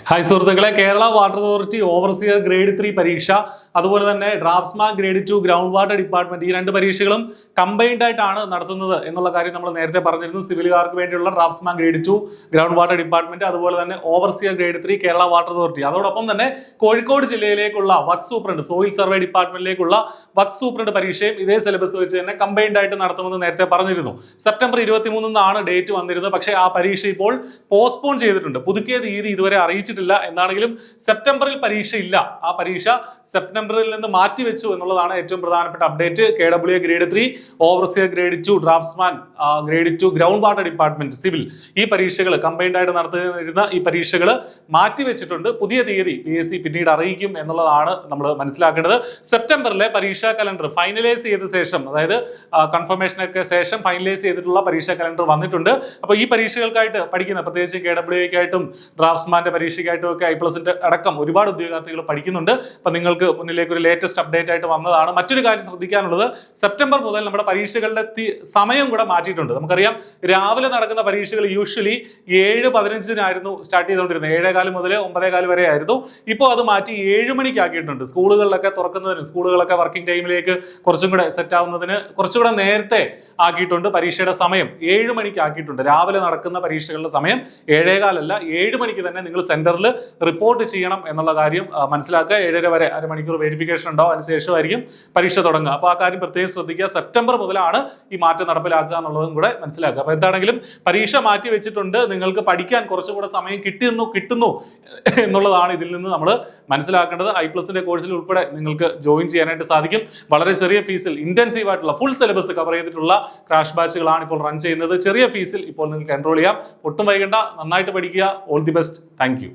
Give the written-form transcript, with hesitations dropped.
Hi സുഹൃത്തുക്കളെ, Kerala water authority overseer grade 3 പരീക്ഷ, അതുപോലെ തന്നെ draughtsman grade 2 ground water department, ഈ രണ്ട് പരീക്ഷകളും കമ്പൈൻഡ് ആയിട്ടാണ് നടത്തുന്നത് എന്നുള്ള കാര്യം നമ്മൾ നേരത്തെ പറഞ്ഞിരുന്നു. സിവിലുകാർക്ക് വേണ്ടിയുള്ള draftsman grade 2 ground water department, അതുപോലെ തന്നെ overseer grade 3 Kerala water authority. അതോടൊപ്പം തന്നെ കോഴിക്കോട് ജില്ലയിലേക്കുള്ള വർക്ക് സൂപ്രണ്ട്, സോയിൽ സർവേ ഡിപ്പാർട്ട്മെന്റിലേക്കുള്ള വർക്ക് സൂപ്രണ്ട് പരീക്ഷയും ഇതേ സിലബസ് വെച്ച് തന്നെ കമ്പൈൻഡ് ആയിട്ട് നടത്തുമെന്ന് നേരത്തെ പറഞ്ഞിരുന്നു. സെപ്റ്റംബർ 23 ഡേറ്റ് വന്നിരുന്നത്. പക്ഷേ ആ പരീക്ഷ ഇപ്പോൾ പോസ്റ്റ്പോൺ ചെയ്തിട്ടുണ്ട്. പുതുക്കിയ തീയതി ഇതുവരെ അറിയിച്ചിട്ടില്ല. എന്നാണെങ്കിലും സെപ്റ്റംബറിൽ പരീക്ഷ ഇല്ല. ആ പരീക്ഷ സെപ്റ്റംബറിൽ നിന്ന് മാറ്റിവെച്ചു എന്നുള്ളതാണ് ഏറ്റവും പ്രധാനപ്പെട്ട update. KWA grade 3, overseer grade 2, draughtsman grade 2 ground water department civil, ഈ പരീക്ഷകൾ കമ്പൈൻഡ് ആയിട്ട് നടത്തുന്ന ഈ പരീക്ഷകൾ മാറ്റിവെച്ചിട്ടുണ്ട്. പുതിയ തീയതി PSC പിന്നീട് അറിയിക്കും എന്നുള്ളതാണ് നമ്മൾ മനസ്സിലാക്കേണ്ടത്. സെപ്റ്റംബറിലെ പരീക്ഷാ കലണ്ടർ ഫൈനലൈസ് ചെയ്ത ശേഷം, അതായത് കൺഫർമേഷനൊക്കെ ശേഷം ഫൈനലൈസ് ചെയ്തിട്ടുള്ള പരീക്ഷാ കലണ്ടർ വന്നിട്ടുണ്ട്. അപ്പോൾ ഈ പരീക്ഷകൾക്കായിട്ട് പഠിക്കുന്ന, പ്രത്യേകിച്ച് KWAക്കായിട്ടും ഡ്രാഫ്റ്റ്സ്മാന്റെ പരീക്ഷയ്ക്കായിട്ടും ഒക്കെ I+ന്റെ അടക്കം ഒരുപാട് ഉദ്യോഗാർത്ഥികൾ പഠിക്കുന്നുണ്ട്. അപ്പൊ നിങ്ങൾക്ക് മുന്നിലേക്ക് ഒരു ലേറ്റസ്റ്റ് അപ്ഡേറ്റ് ആയിട്ട് വന്നതാണ്. മറ്റൊരു കാര്യം ശ്രദ്ധിക്കാനുള്ളത്, സെപ്റ്റംബർ മുതൽ നമ്മുടെ പരീക്ഷകളുടെ സമയം കൂടെ മാറ്റിയിട്ടുണ്ട്. നമുക്കറിയാം, രാവിലെ നടക്കുന്ന പരീക്ഷകൾ യൂഷ്വലി 7:15 സ്റ്റാർട്ട് ചെയ്തുകൊണ്ടിരുന്നത്. 7:15 മുതൽ 9:15 വരെ ആയിരുന്നു. ഇപ്പോൾ അത് മാറ്റി 7 മണിക്ക് ആക്കിയിട്ടുണ്ട്. സ്കൂളുകളിലൊക്കെ തുറക്കുന്നതിന്, സ്കൂളുകളൊക്കെ വർക്കിംഗ് ടൈമിലേക്ക് കുറച്ചും കൂടെ സെറ്റ് ആവുന്നതിന് കുറച്ചുകൂടെ നേരത്തെ ആക്കിയിട്ടുണ്ട്. പരീക്ഷയുടെ സമയം 7 മണിക്ക് ആക്കിയിട്ടുണ്ട്. രാവിലെ നടക്കുന്ന പരീക്ഷകളുടെ സമയം 7:15 അല്ല, 7 മണിക്ക് തന്നെ നിങ്ങൾ സെന്ററിൽ റിപ്പോർട്ട് ചെയ്യണം എന്നുള്ള കാര്യം മനസ്സിലാക്കുക. 7:30 വരെ അരമണിക്കൂർ വെരിഫിക്കേഷൻ ഉണ്ടാവും. അതിനുശേഷമായിരിക്കും പരീക്ഷ തുടങ്ങുക. അപ്പോൾ ആ കാര്യം പ്രത്യേകം ശ്രദ്ധിക്കുക. സെപ്റ്റംബർ മുതലാണ് ഈ മാറ്റം നടപ്പിലാക്കുക എന്നുള്ളതും കൂടെ മനസ്സിലാക്കുക. അപ്പോൾ എന്താണെങ്കിലും പരീക്ഷ മാറ്റി വെച്ചിട്ടുണ്ട്. നിങ്ങൾക്ക് പഠിക്കാൻ കുറച്ചും കൂടെ സമയം കിട്ടുന്നു എന്നുള്ളതാണ് ഇതിൽ നിന്ന് നമ്മൾ മനസ്സിലാക്കേണ്ടത്. I+ന്റെ കോഴ്സിൽ ഉൾപ്പെടെ നിങ്ങൾക്ക് ജോയിൻ ചെയ്യാനായിട്ട് സാധിക്കും. വളരെ ചെറിയ ഫീസിൽ ഇന്റൻസീവ് ആയിട്ടുള്ള ഫുൾ സിലബസ് കവർ ചെയ്തിട്ടുള്ള ക്രാഷ് ബാച്ചുകളാണ് ഇപ്പോൾ റൺ ചെയ്യുന്നത്. ചെറിയ ഫീസിൽ ഇപ്പോൾ നിങ്ങൾക്ക് എൻറോൾ ചെയ്യാം. ഒട്ടും വൈകണ്ട, നന്നായിട്ട് പഠിക്കുക. All the best. Thank you.